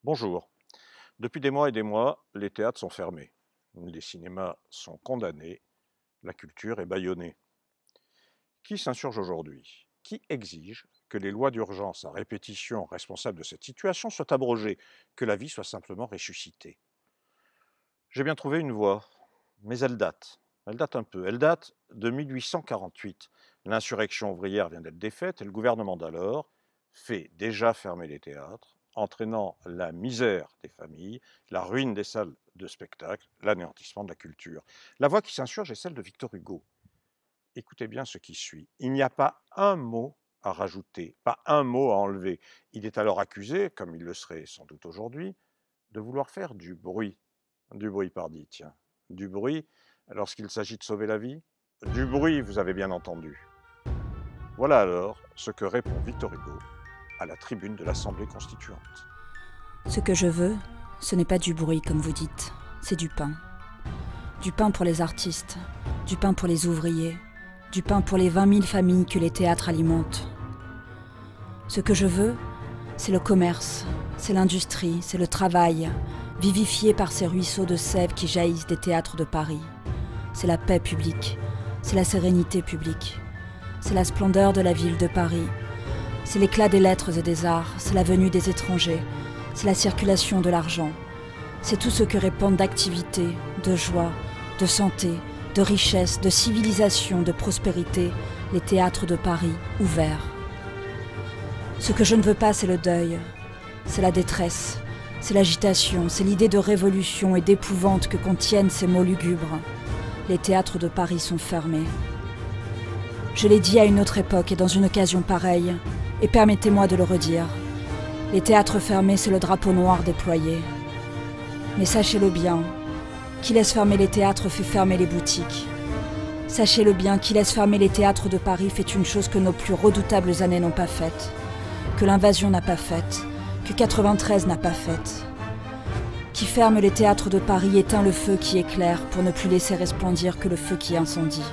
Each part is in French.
Bonjour. Depuis des mois et des mois, les théâtres sont fermés. Les cinémas sont condamnés. La culture est bâillonnée. Qui s'insurge aujourd'hui? Qui exige que les lois d'urgence à répétition responsables de cette situation soient abrogées, que la vie soit simplement ressuscitée? J'ai bien trouvé une voie, mais elle date. Elle date un peu. Elle date de 1848. L'insurrection ouvrière vient d'être défaite et le gouvernement d'alors fait déjà fermer les théâtres, entraînant la misère des familles, la ruine des salles de spectacle, l'anéantissement de la culture. La voix qui s'insurge est celle de Victor Hugo. Écoutez bien ce qui suit. Il n'y a pas un mot à rajouter, pas un mot à enlever. Il est alors accusé, comme il le serait sans doute aujourd'hui, de vouloir faire du bruit. Du bruit, pardi, tiens. Du bruit lorsqu'il s'agit de sauver la vie? Du bruit, vous avez bien entendu. Voilà alors ce que répond Victor Hugo à la tribune de l'Assemblée constituante. Ce que je veux, ce n'est pas du bruit comme vous dites, c'est du pain. Du pain pour les artistes, du pain pour les ouvriers, du pain pour les 20 000 familles que les théâtres alimentent. Ce que je veux, c'est le commerce, c'est l'industrie, c'est le travail, vivifié par ces ruisseaux de sève qui jaillissent des théâtres de Paris. C'est la paix publique, c'est la sérénité publique, c'est la splendeur de la ville de Paris, c'est l'éclat des lettres et des arts, c'est la venue des étrangers, c'est la circulation de l'argent, c'est tout ce que répandent d'activité, de joie, de santé, de richesse, de civilisation, de prospérité, les théâtres de Paris ouverts. Ce que je ne veux pas, c'est le deuil, c'est la détresse, c'est l'agitation, c'est l'idée de révolution et d'épouvante que contiennent ces mots lugubres. Les théâtres de Paris sont fermés. Je l'ai dit à une autre époque et dans une occasion pareille, et permettez-moi de le redire. Les théâtres fermés, c'est le drapeau noir déployé. Mais sachez-le bien, qui laisse fermer les théâtres fait fermer les boutiques. Sachez-le bien, qui laisse fermer les théâtres de Paris fait une chose que nos plus redoutables années n'ont pas faite, que l'invasion n'a pas faite, que 93 n'a pas faite. Qui ferme les théâtres de Paris éteint le feu qui éclaire pour ne plus laisser resplendir que le feu qui incendie.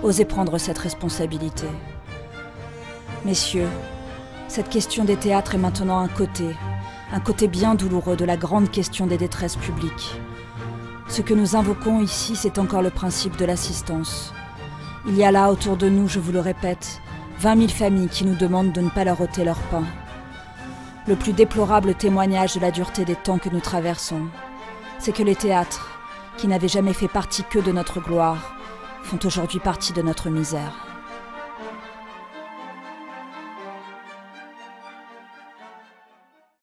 Osez prendre cette responsabilité. Messieurs, cette question des théâtres est maintenant un côté bien douloureux de la grande question des détresses publiques. Ce que nous invoquons ici, c'est encore le principe de l'assistance. Il y a là autour de nous, je vous le répète, 20 000 familles qui nous demandent de ne pas leur ôter leur pain. Le plus déplorable témoignage de la dureté des temps que nous traversons, c'est que les théâtres, qui n'avaient jamais fait partie que de notre gloire, font aujourd'hui partie de notre misère.